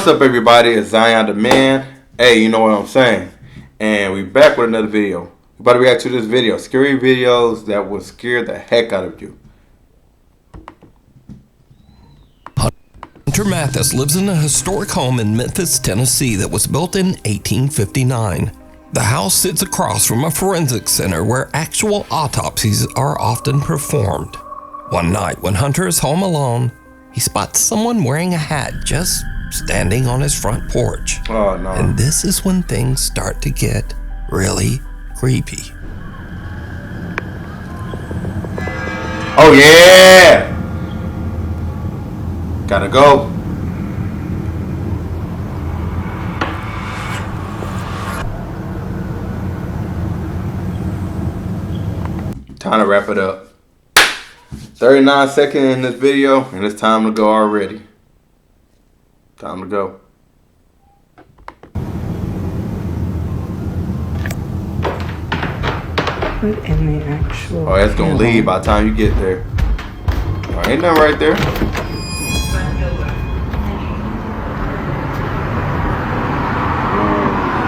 What's up, everybody? It's Zion the Man. Hey, you know what I'm saying? And we back with another video. We about to react to this video. Scary videos that will scare the heck out of you. Hunter Mathis lives in a historic home in Memphis, Tennessee that was built in 1859. The house sits across from a forensic center where actual autopsies are often performed. One night, when Hunter is home alone, he spots someone wearing a hat just standing on his front porch. Oh, no. And this is when things start to get really creepy. Oh, yeah! Gotta go. Time to wrap it up. 39 seconds in this video, and it's time to go already. Time to go. What in the actual... Oh, it's gonna leave by the time you get there. Oh, ain't nothing right there.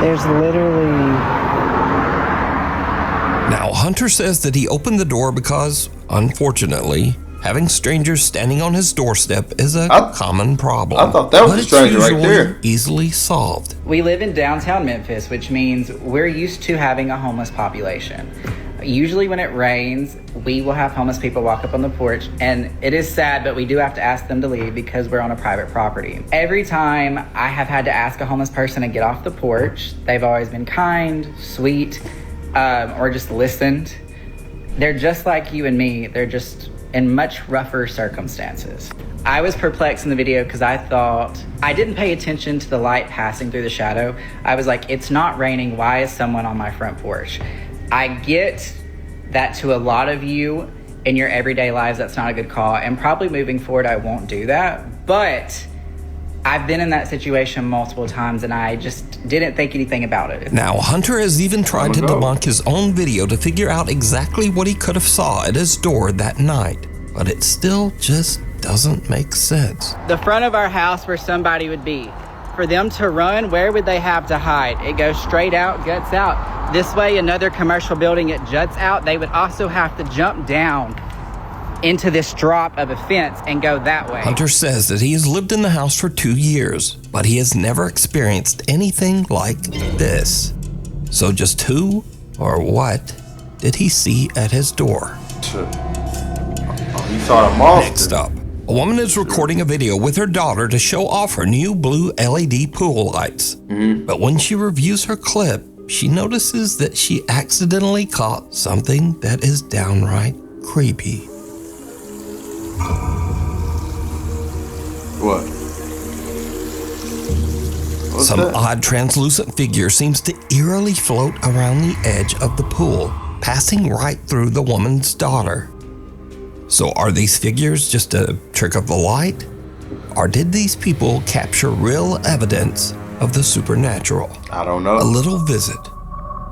There's literally... Now, Hunter says that he opened the door because, unfortunately, having strangers standing on his doorstep is a common problem. I thought that was a stranger right there. Easily solved. We live in downtown Memphis, which means we're used to having a homeless population. Usually when it rains, we will have homeless people walk up on the porch, and it is sad, but we do have to ask them to leave because we're on a private property. Every time I have had to ask a homeless person to get off the porch, they've always been kind, sweet, or just listened. They're just like you and me. They're just in much rougher circumstances. I was perplexed in the video because I thought, I didn't pay attention to the light passing through the shadow. I was like, it's not raining. Why is someone on my front porch? I get that to a lot of you in your everyday lives, that's not a good call. And probably moving forward, I won't do that. But I've been in that situation multiple times and I just didn't think anything about it. Now, Hunter has even tried to debunk his own video to figure out exactly what he could have saw at his door that night, but it still just doesn't make sense. The front of our house where somebody would be. For them to run, where would they have to hide? It goes straight out, guts out. This way, another commercial building, it juts out. They would also have to jump down into this drop of a fence and go that way. Hunter says that he has lived in the house for 2 years, but he has never experienced anything like this. So just who or what did he see at his door? Oh, he saw a monster. Next up, a woman is recording a video with her daughter to show off her new blue LED pool lights. But when she reviews her clip, she notices that she accidentally caught something that is downright creepy. What? What's Some that? odd translucent figure seems to eerily float around the edge of the pool, passing right through the woman's daughter. So are these figures just a trick of the light? Or did these people capture real evidence of the supernatural? I don't know. A little visit.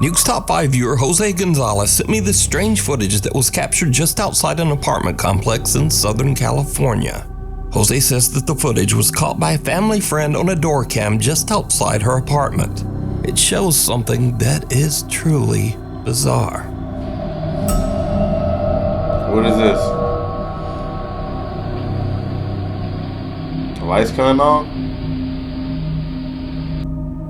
Nuke's Top 5 viewer Jose Gonzalez sent me this strange footage that was captured just outside an apartment complex in Southern California. Jose says that the footage was caught by a family friend on a door cam just outside her apartment. It shows something that is truly bizarre. What is this? The lights coming on?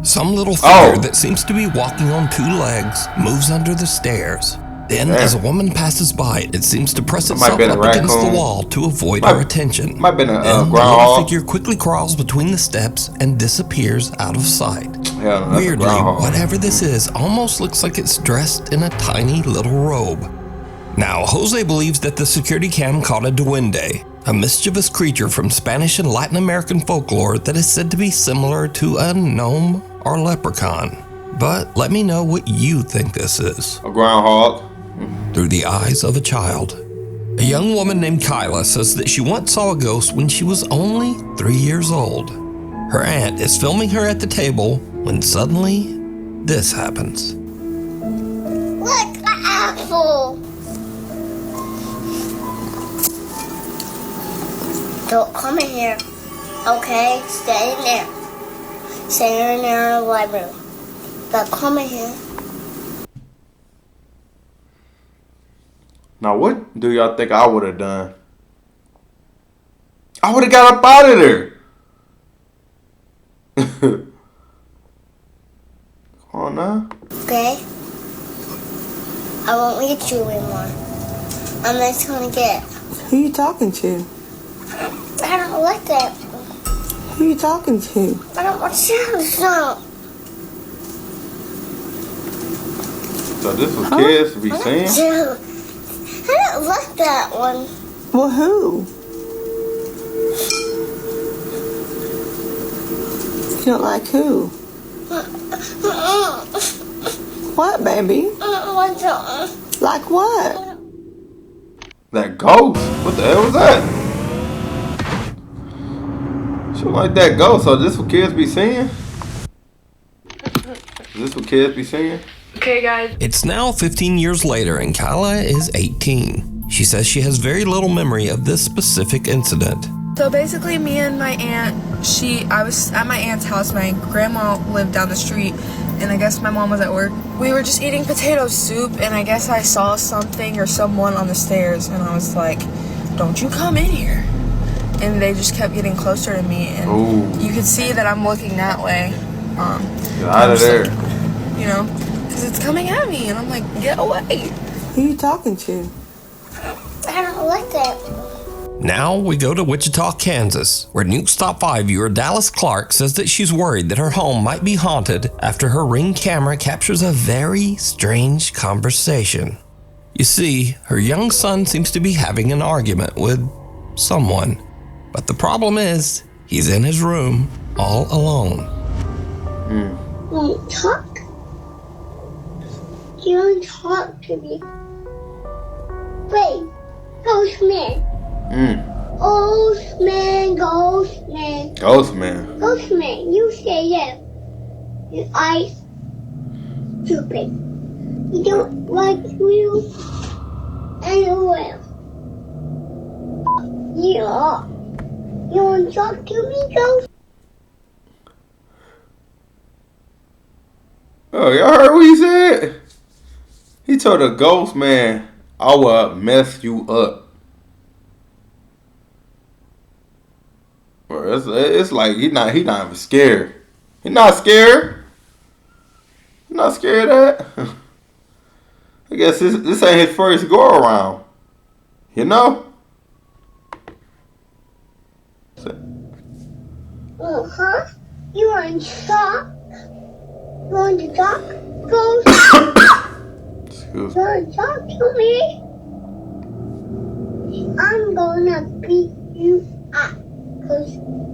Some little figure that seems to be walking on 2 legs moves under the stairs. Then, as a woman passes by, it seems to press itself up against the wall to avoid her attention. Might been a then the groundhog. little figure quickly crawls between the steps and disappears out of sight. Yeah, no, Weirdly, whatever this is almost looks like it's dressed in a tiny little robe. Now, Jose believes that the security cam caught a duende, a mischievous creature from Spanish and Latin American folklore that is said to be similar to a gnome or leprechaun. But let me know what you think this is. A groundhog. Through the eyes of a child. A young woman named Kyla says that she once saw a ghost when she was only 3 years old. Her aunt is filming her at the table when suddenly this happens. Look, the apple! Don't come in here. Okay, stay in there. sitting in the living room. But come in here. Now, what do y'all think I would have done? I would have got up out of there. Come on now. Okay? I won't get you anymore. I'm just gonna get. Who you talking to? I don't like that. Who you talking to? I don't want you. No. So this was kids to be saying? I don't like that one. Well, who? You don't like who? What, baby? Like what? That ghost? What the hell was that? She like that ghost. So this what kids be saying? Is this what kids be saying? Okay, guys. It's now 15 years later and Kyla is 18. She says she has very little memory of this specific incident. So basically, me and my aunt, I was at my aunt's house. My grandma lived down the street, and I guess my mom was at work. We were just eating potato soup, and I guess I saw something or someone on the stairs, and I was like, "Don't you come in here!" And they just kept getting closer to me, and Ooh. you could see that I'm looking that way. Get out of there. You know, because it's coming at me, and I'm like, "Get away!" Who you talking to? I don't like that. Now we go to Wichita, Kansas, where Nuke's Top 5 viewer Dallas Clark says that she's worried that her home might be haunted after her Ring camera captures a very strange conversation. You see, her young son seems to be having an argument with someone, but the problem is he's in his room all alone. Won't talk? You don't talk to me. Wait, ghost man. Ghost man, ghost man. Ghost man. Ghost man, you say yes. Your eyes stupid. You don't like you anywhere. Yeah. You want to talk to me, ghost? Oh, y'all heard what he said? He told a ghost man, I will mess you up. Bro, it's like he not even scared. He not scared. He not scared of that. I guess this ain't his first go around. You know? Huh? You want to talk? You want to talk? Ghost? Excuse You me. want to talk to me? I'm gonna beat you up. Cause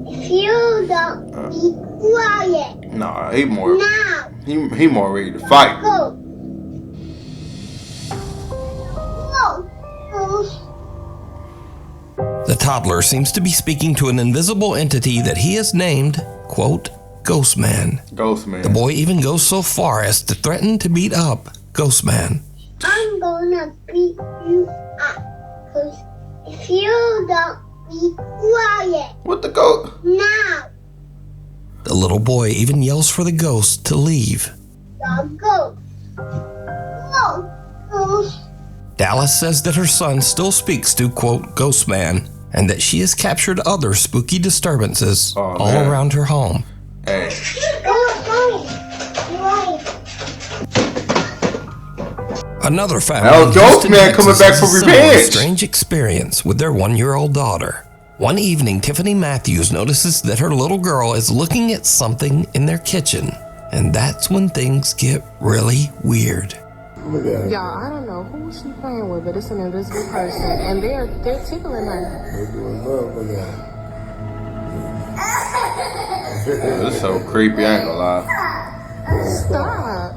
if you don't be quiet Nah, he more now, he more ready to fight. go. Go. Ghost. The toddler seems to be speaking to an invisible entity that he has named, quote, Ghost Man. Ghost man. The boy even goes so far as to threaten to beat up Ghost Man. I'm gonna beat you up. Cause if you don't be quiet What the ghost? now, The little boy even yells for the ghost to leave. go. Go. Ghost. Dallas says that her son still speaks to, quote, Ghost Man, and that she has captured other spooky disturbances Oh, all man. around her home. Hey. Go. Right. Another family Now, in Ghost Houston, Man coming Texas, back has for a similar revenge. strange experience with their 1-year-old daughter. One evening, Tiffany Matthews notices that her little girl is looking at something in their kitchen, and that's when things get really weird. Look at her. Y'all, I don't know who she playing with, but it's an invisible person, and they're tickling her. They're doing love. Look at her. This is so creepy, I ain't gonna lie. Stop.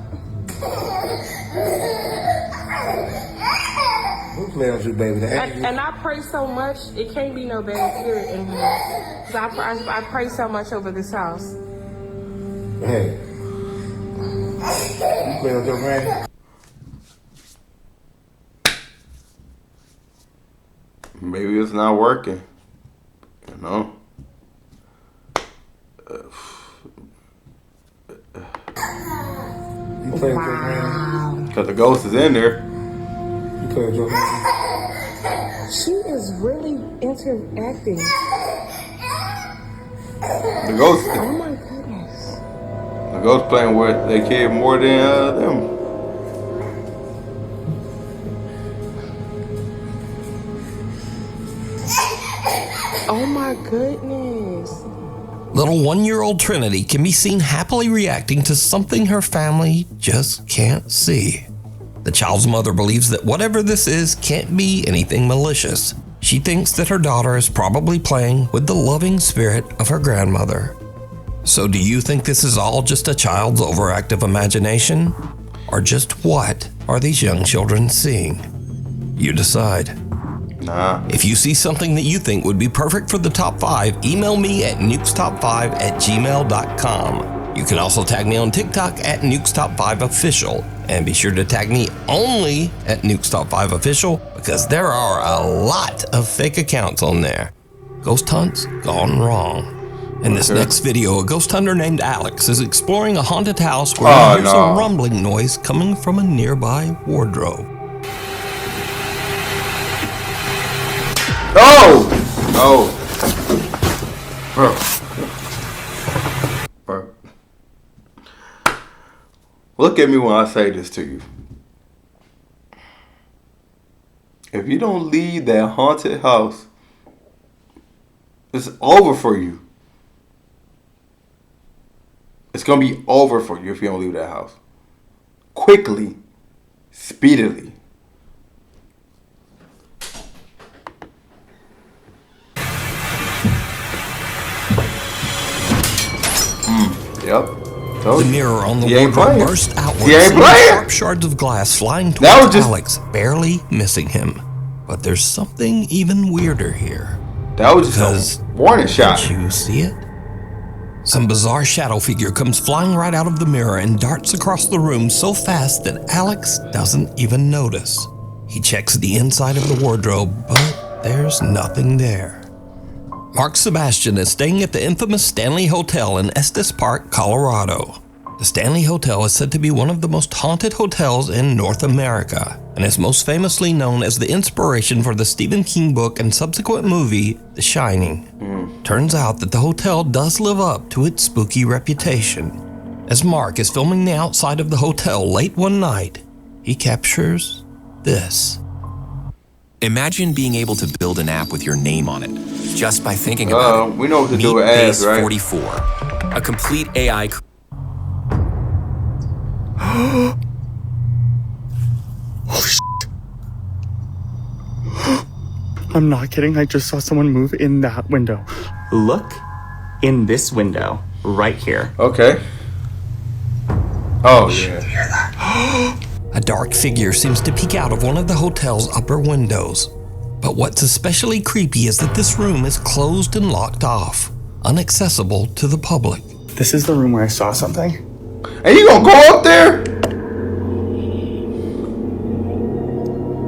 Who playing with you, baby? And I pray so much, it can't be no bad spirit in here. 'Cause I pray so much over this house. Hey. You playing with your granny? Maybe it's not working. You know? play with your man? Because the ghost is in there. You play with your man? She is really interacting. The ghost. Oh my goodness. The ghost playing with their kid more than them. Oh my goodness. Little 1-year-old Trinity can be seen happily reacting to something her family just can't see. The child's mother believes that whatever this is can't be anything malicious. She thinks that her daughter is probably playing with the loving spirit of her grandmother. So do you think this is all just a child's overactive imagination? Or just what are these young children seeing? You decide. Nah. If you see something that you think would be perfect for the top 5, email me at nukestop5@gmail.com. You can also tag me on TikTok at nukestop5official. And be sure to tag me only at nukestop5official because there are a lot of fake accounts on there. Ghost hunts gone wrong. In this next video, a ghost hunter named Alex is exploring a haunted house where he hears a rumbling noise coming from a nearby wardrobe. Oh! Oh. Bro. Bro. Look at me when I say this to you. If you don't leave that haunted house, it's over for you. It's going to be over for you if you don't leave that house. Quickly. Speedily. Yep. The mirror on the wardrobe burst outward, sharp shards of glass flying towards Alex, barely missing him. But there's something even weirder here. That was just a warning shot. Did you see it? Some bizarre shadow figure comes flying right out of the mirror and darts across the room so fast that Alex doesn't even notice. He checks the inside of the wardrobe, but there's nothing there. Mark Sebastian is staying at the infamous Stanley Hotel in Estes Park, Colorado. The Stanley Hotel is said to be one of the most haunted hotels in North America, and is most famously known as the inspiration for the Stephen King book and subsequent movie, The Shining. Turns out that the hotel does live up to its spooky reputation. As Mark is filming the outside of the hotel late one night, he captures this. Imagine being able to build an app with your name on it, just by thinking about it. We know what to do with ads, right? 44, a complete AI. Oh, shit. I'm not kidding. I just saw someone move in that window. Look in this window right here. Okay. Oh, yeah. You hear that? A dark figure seems to peek out of one of the hotel's upper windows. But what's especially creepy is that this room is closed and locked off, inaccessible to the public. This is the room where I saw something. And you gonna go up there?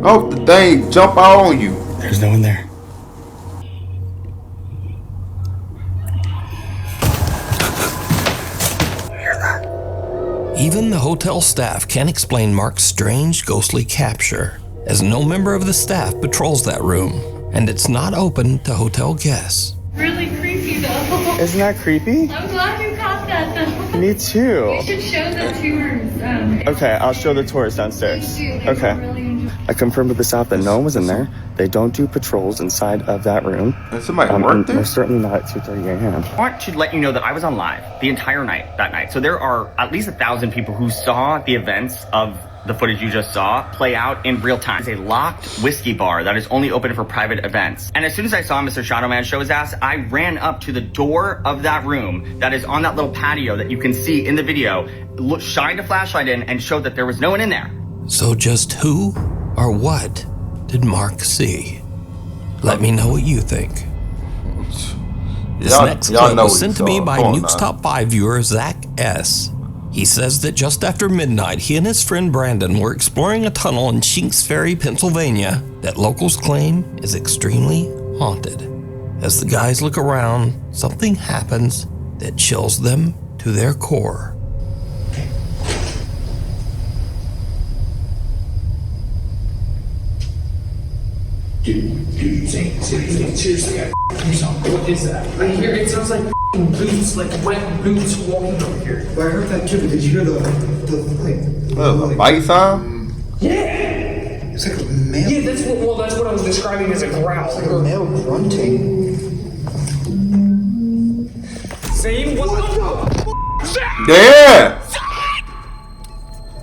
Oh, the thing jump out on you. There's no one there. Even the hotel staff can't explain Mark's strange, ghostly capture, as no member of the staff patrols that room, and it's not open to hotel guests. Really creepy though. Isn't that creepy? I'm glad you caught that though. Me too. You should show the tours. Okay, I'll show the tours downstairs. Okay. Really I confirmed with the staff that no one was in there. They don't do patrols inside of that room. And somebody worked there? Most certainly not at 2:30 a.m. I want to let you know that I was on live the entire night that night. So there are at least 1,000 people who saw the events of the footage you just saw play out in real time. It's a locked whiskey bar that is only open for private events. And as soon as I saw Mr. Shadowman show his ass, I ran up to the door of that room that is on that little patio that you can see in the video, shined a flashlight in and showed that there was no one in there. So just who or what did Mark see? Let me know what you think. This next clip was sent to me by Nuke's Top 5 viewer Zach S. He says that just after midnight, he and his friend Brandon were exploring a tunnel in Shinks Ferry, Pennsylvania, that locals claim is extremely haunted. As the guys look around, something happens that chills them to their core. Seriously, what is that? I hear it sounds like boots, like wet boots walking over here. Well, I heard that too, but did you hear the bite sound? Yeah. It's like a male. Yeah, that's what I was describing as a growl. It's like a male grunting. Same. What the? Yeah.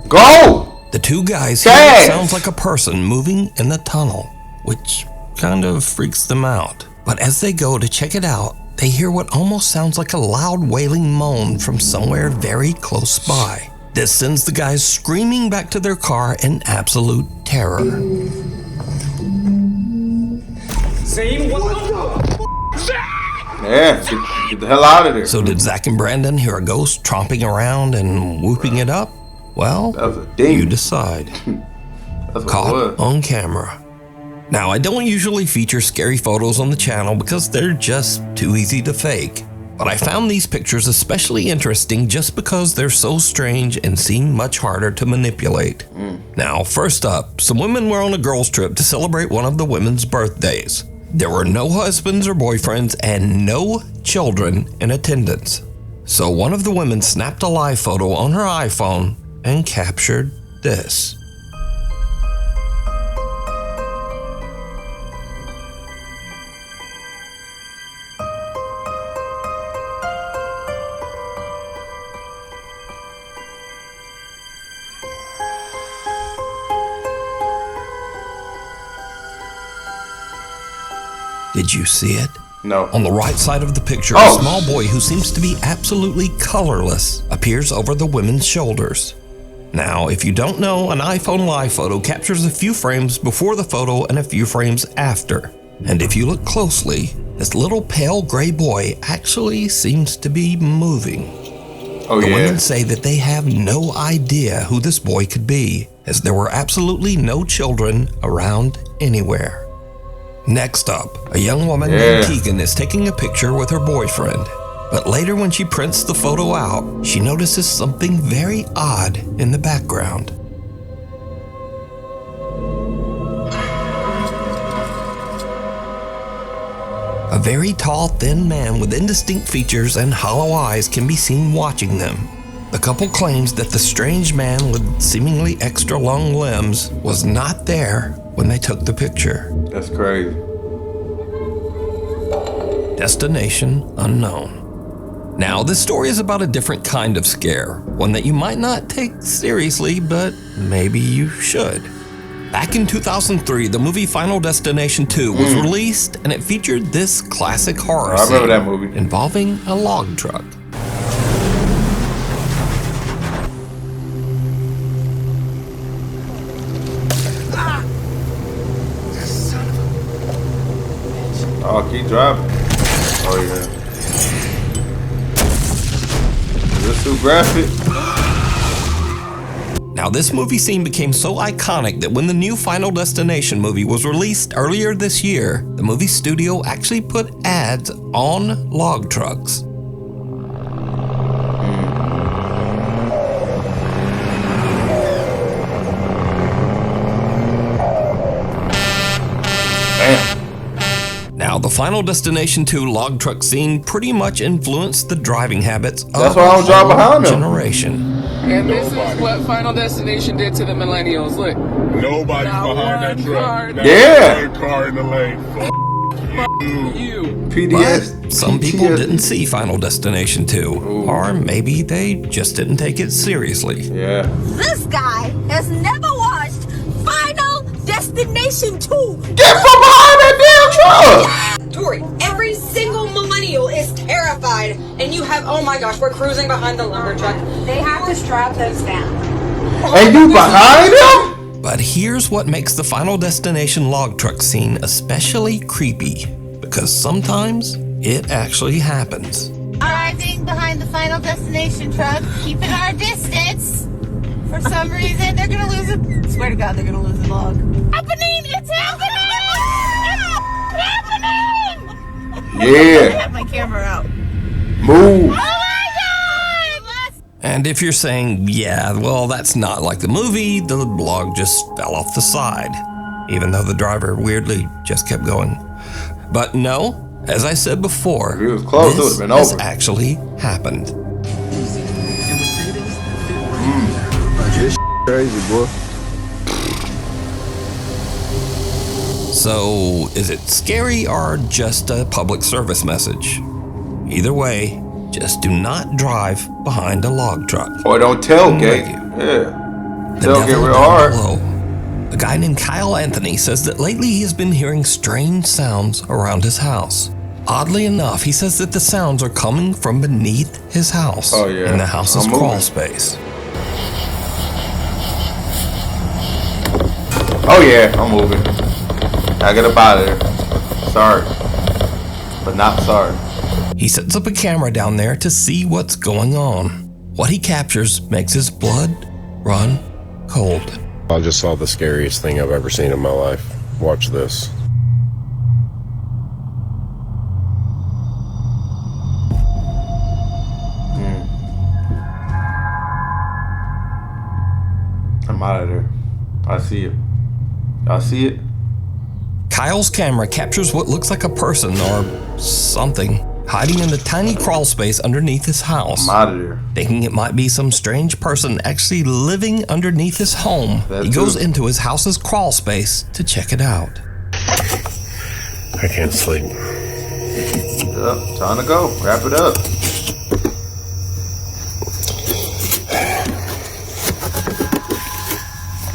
Go. The two guys hear what sounds like a person moving in the tunnel, which kind of freaks them out. But as they go to check it out, they hear what almost sounds like a loud wailing moan from somewhere very close by. This sends the guys screaming back to their car in absolute terror. Same. What the? Yeah, get the hell out of there. So did Zach and Brandon hear a ghost tromping around and whooping it up? Well, you decide. Caught on camera. Now, I don't usually feature scary photos on the channel because they're just too easy to fake. But I found these pictures especially interesting just because they're so strange and seem much harder to manipulate. Now, first up, some women were on a girls' trip to celebrate one of the women's birthdays. There were no husbands or boyfriends and no children in attendance. So one of the women snapped a live photo on her iPhone and captured this. Did you see it? No. On the right side of the picture, a small boy who seems to be absolutely colorless appears over the women's shoulders. Now, if you don't know, an iPhone live photo captures a few frames before the photo and a few frames after. And if you look closely, this little pale gray boy actually seems to be moving. The women say that they have no idea who this boy could be, as there were absolutely no children around anywhere. Next up, a young woman named Keegan is taking a picture with her boyfriend. But later when she prints the photo out, she notices something very odd in the background. A very tall, thin man with indistinct features and hollow eyes can be seen watching them. The couple claims that the strange man with seemingly extra long limbs was not there when they took the picture. That's crazy. Destination unknown. Now, this story is about a different kind of scare, one that you might not take seriously, but maybe you should. Back in 2003, the movie Final Destination 2 was released, and it featured this classic horror scene. I remember that movie. Involving a log truck. Oh, keep driving. Oh, yeah. Is this too graphic? Now, this movie scene became so iconic that when the new Final Destination movie was released earlier this year, the movie studio actually put ads on log trucks. Now, the Final Destination 2 log truck scene pretty much influenced the driving habits of That's why I don't drive behind them. generation. And this is what Final Destination did to the millennials. Look. Nobody's behind that truck. Yeah. One car in the lane. You. PDS. But some people didn't see Final Destination 2. Or maybe they just didn't take it seriously. Yeah. This guy has never watched Final Destination 2. Get from behind that damn truck! Tori, every single millennial is terrified, and you have, oh my gosh, we're cruising behind the lumber truck. They have to strap those down. And you behind him? But here's what makes the Final Destination log truck scene especially creepy, because sometimes it actually happens. Arriving behind the Final Destination truck, keeping our distance. For some reason, they're gonna lose it. Swear to God, they're gonna lose the log. Happening! It's happening! It's happening! Yeah. I have my camera out. Move. Oh my God! And if you're saying, yeah, well, that's not like the movie, the log just fell off the side. even though the driver weirdly just kept going. But no, as I said before, if he was close, this it would have been has over. actually happened. This crazy, boy. So, is it scary or just a public service message? Either way, just do not drive behind a log truck. Or don't tailgate. Yeah. The Tailgate devil real down hard. below. A guy named Kyle Anthony says that lately he has been hearing strange sounds around his house. Oddly enough, he says that the sounds are coming from beneath his house. Oh, yeah. In the house's I'm crawl moving. space. Oh yeah, I'm moving. I get up out of there. Sorry. But not sorry. He sets up a camera down there to see what's going on. What he captures makes his blood run cold. I just saw the scariest thing I've ever seen in my life. Watch this. I'm out of there. I see it. Y'all see it? Kyle's camera captures what looks like a person or something hiding in the tiny crawl space underneath his house. I'm out of there. Thinking it might be some strange person actually living underneath his home, That he goes too. into his house's crawl space to check it out. I can't sleep. Yep, time to go. Wrap it up.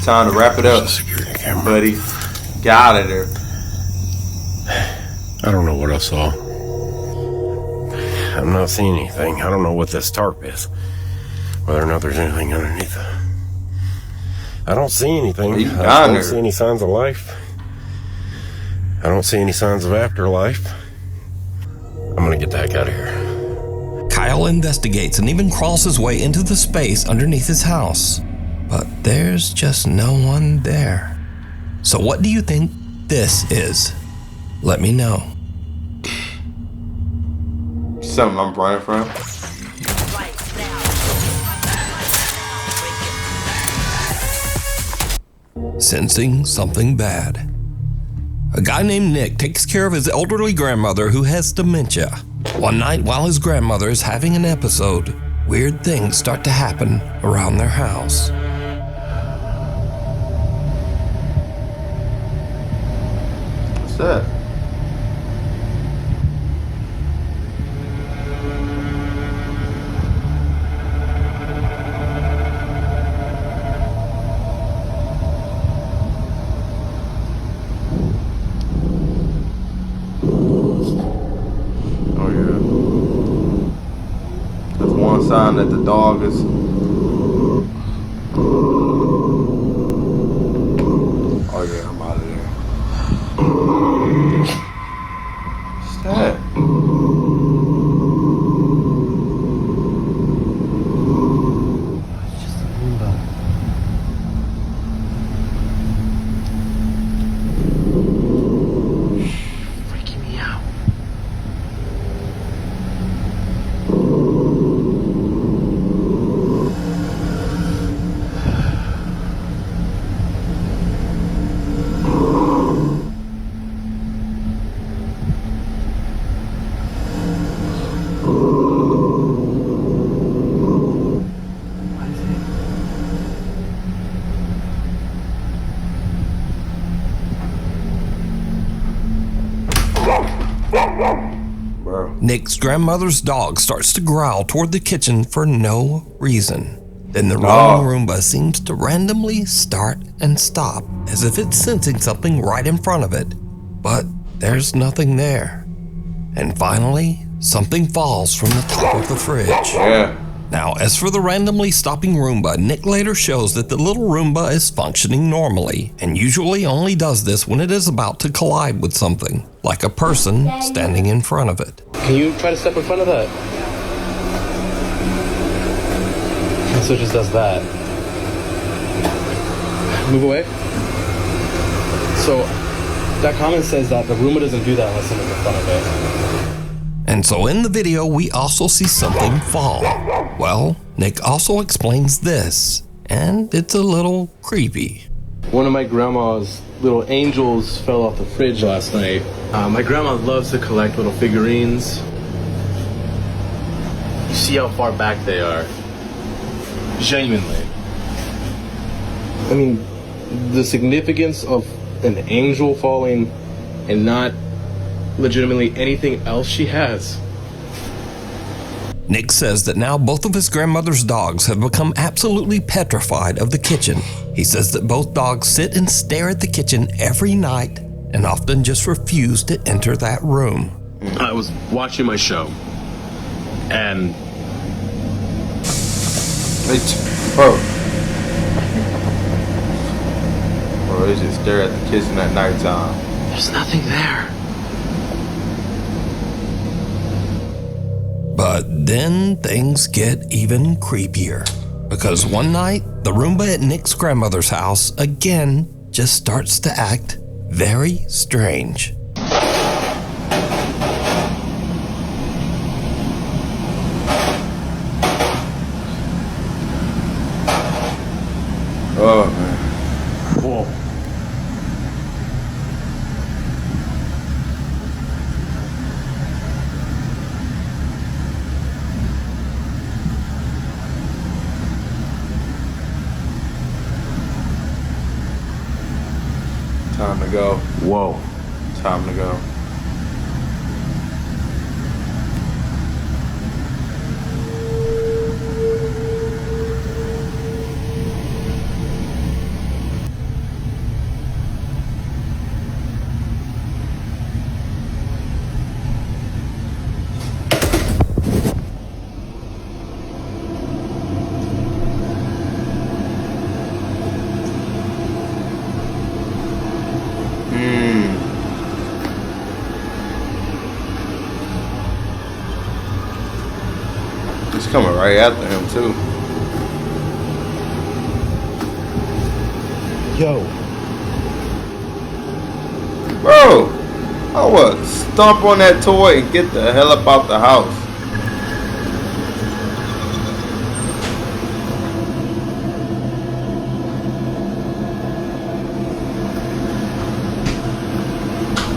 Time to wrap it up, buddy. Get out of there. I don't know what I saw. I'm not seeing anything. I don't know what this tarp is. Whether or not there's anything underneath it. I don't see anything. You I down don't there. see any signs of life. I don't see any signs of afterlife. I'm gonna get the heck out of here. Kyle investigates and even crawls his way into the space underneath his house. But there's just no one there. So what do you think this is? Let me know. Something I'm running from. Sensing something bad. A guy named Nick takes care of his elderly grandmother who has dementia. One night while his grandmother is having an episode, weird things start to happen around their house. What's that? Oh yeah. There's one sign that the dog is. Oh yeah, I'm out of there. What's that? Freaking me out. Bro. Nick's grandmother's dog starts to growl toward the kitchen for no reason. Then the Dog. rolling Roomba seems to randomly start and stop, as if it's sensing something right in front of it. But there's nothing there. And finally, something falls from the top of the fridge. Yeah. Now, as for the randomly stopping Roomba, Nick later shows that the little Roomba is functioning normally, and usually only does this when it is about to collide with something, like a person standing in front of it. Can you try to step in front of that? And so it just does that. Move away. So that comment says that the Roomba doesn't do that unless someone's in front of it. And so in the video, we also see something fall. Well, Nick also explains this, and it's a little creepy. One of my grandma's little angels fell off the fridge last night. My grandma loves to collect little figurines. You see how far back they are. Genuinely. I mean, the significance of an angel falling and not legitimately anything else she has. Nick says that now both of his grandmother's dogs have become absolutely petrified of the kitchen. He says that both dogs sit and stare at the kitchen every night and often just refuse to enter that room. I was watching my show and Bro, they just stare at the kitchen at nighttime. There's nothing there. But then things get even creepier. Because one night, the Roomba at Nick's grandmother's house again just starts to act very strange. Oh, man. Whoa. Time to go. Whoa. Time to go. It's coming right after him too. Yo. Bro, I would stomp on that toy and get the hell up out the house.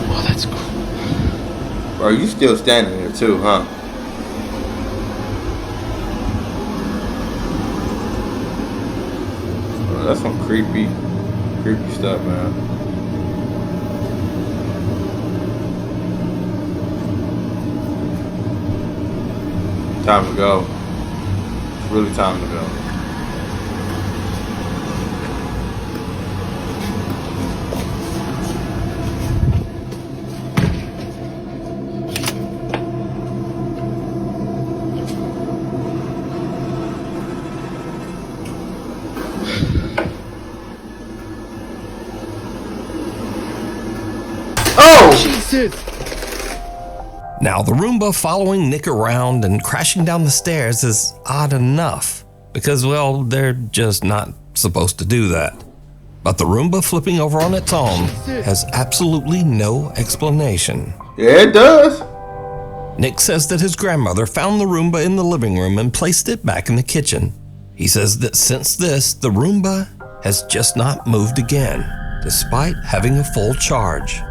Oh, that's cool. Bro, you still standing there too, huh? Bro, that's some creepy stuff, man. Time to go. It's really time to go. Oh! Jesus! Now, the Roomba following Nick around and crashing down the stairs is odd enough, because, well, they're just not supposed to do that. But the Roomba flipping over on its own has absolutely no explanation. Yeah, it does. Nick says that his grandmother found the Roomba in the living room and placed it back in the kitchen. He says that since this, the Roomba has just not moved again, despite having a full charge.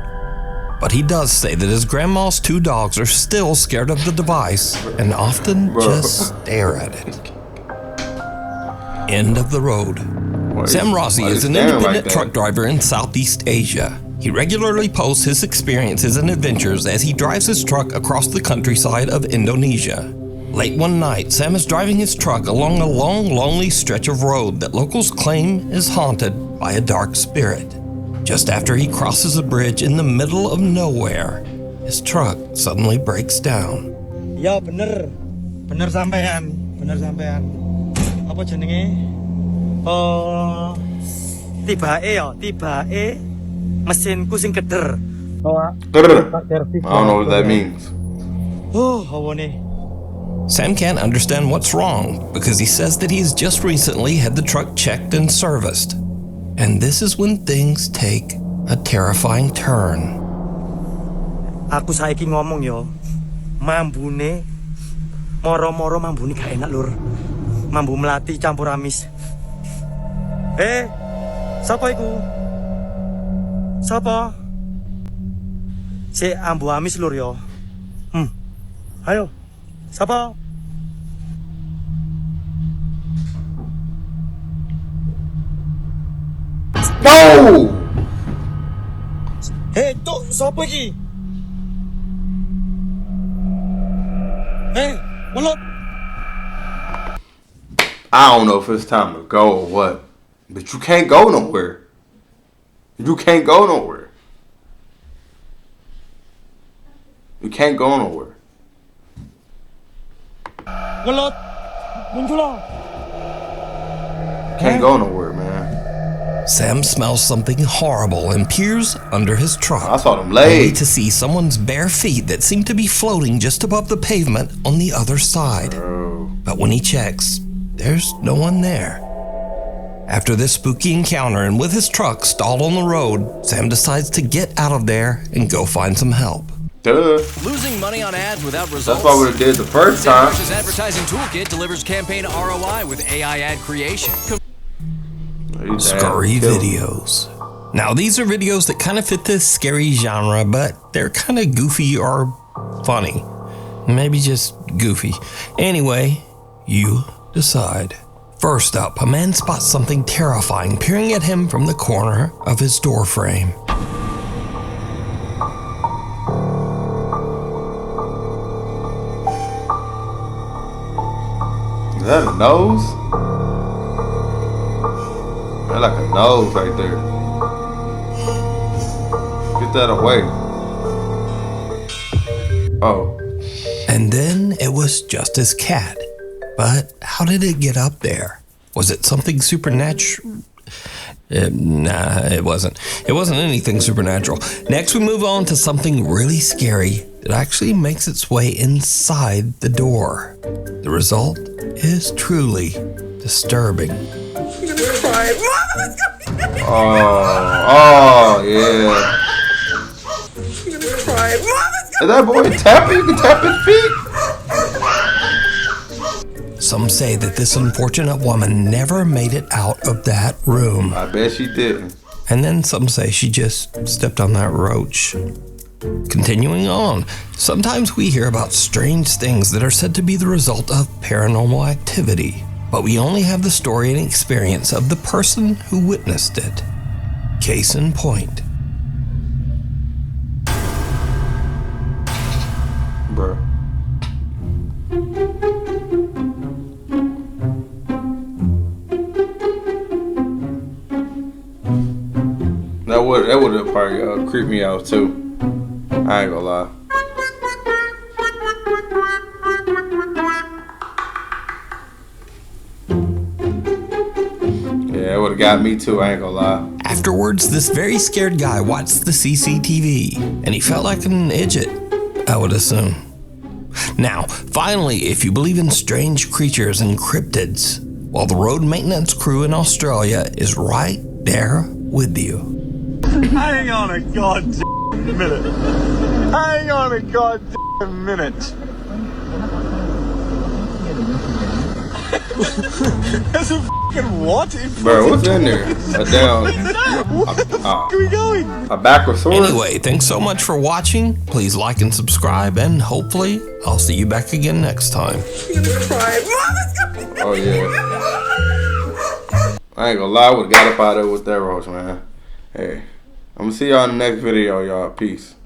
But he does say that his grandma's two dogs are still scared of the device and often just stare at it. End of the road. Sam Rossi is an independent truck driver in Southeast Asia. He regularly posts his experiences and adventures as he drives his truck across the countryside of Indonesia. Late one night, Sam is driving his truck along a long, lonely stretch of road that locals claim is haunted by a dark spirit. Just after he crosses a bridge in the middle of nowhere, his truck suddenly breaks down. Ya bener sampean, Apa jenenge? Tibake mesinku sing keder. I don't know what that means. Oh, hawane. Sam can't understand what's wrong because he says that he's just recently had the truck checked and serviced. And this is when things take a terrifying turn. Aku saiki ngomong yo, mambune moro-moro mambune gak enak lur. Mambu melati campur amis. Sapa iku? Sapa? Si ambu amis lur yo. Ayo. Sapa? No! Hey, tuh, sapa iki? Hey, what? I don't know if it's time to go or what, but you can't go nowhere. You can't go nowhere. You can't go nowhere. What? Muncul. Can't go nowhere, man. Sam smells something horrible and peers under his truck. I saw them only legs. to see someone's bare feet that seem to be floating just above the pavement on the other side. But when he checks, there's no one there. After this spooky encounter and with his truck stalled on the road, Sam decides to get out of there and go find some help. Duh. Losing money on ads without results? That's what we would have did the first time. SEMrush's advertising toolkit delivers campaign ROI with AI ad creation. Scary videos. Now, these are videos that kind of fit this scary genre, but they're kind of goofy or funny. Maybe just goofy. Anyway, you decide. First up, a man spots something terrifying peering at him from the corner of his door frame. Is that a nose? That's like a nose right there. Get that away. Oh. And then it was just his cat. But how did it get up there? Was it something supernatural? Nah, it wasn't. It wasn't anything supernatural. Next, we move on to something really scary that actually makes its way inside the door. The result is truly disturbing. Oh, yeah. Is that boy tapping? You can tap his feet? Some say that this unfortunate woman never made it out of that room. I bet she didn't. And then some say she just stepped on that roach. Continuing on, sometimes we hear about strange things that are said to be the result of paranormal activity, but we only have the story and experience of the person who witnessed it. Case in point. Bruh. That would have probably creeped me out too. I ain't gonna lie. Yeah, it would have got me too. I ain't gonna lie. Afterwards, this very scared guy watched the CCTV, and he felt like an idiot, I would assume. Now, finally, if you believe in strange creatures and cryptids, well, the road maintenance crew in Australia is right there with you. Hang on a goddamn minute. Hang on a goddamn minute. There's a fucking what? Bro, what's in there? A damn. Where are we going? A backward sword? Anyway, thanks so much for watching. Please like and subscribe, and hopefully, I'll see you back again next time. Oh, yeah. I ain't gonna lie, I would've got up out of there with that roach, man. Hey, I'm gonna see y'all in the next video, y'all. Peace.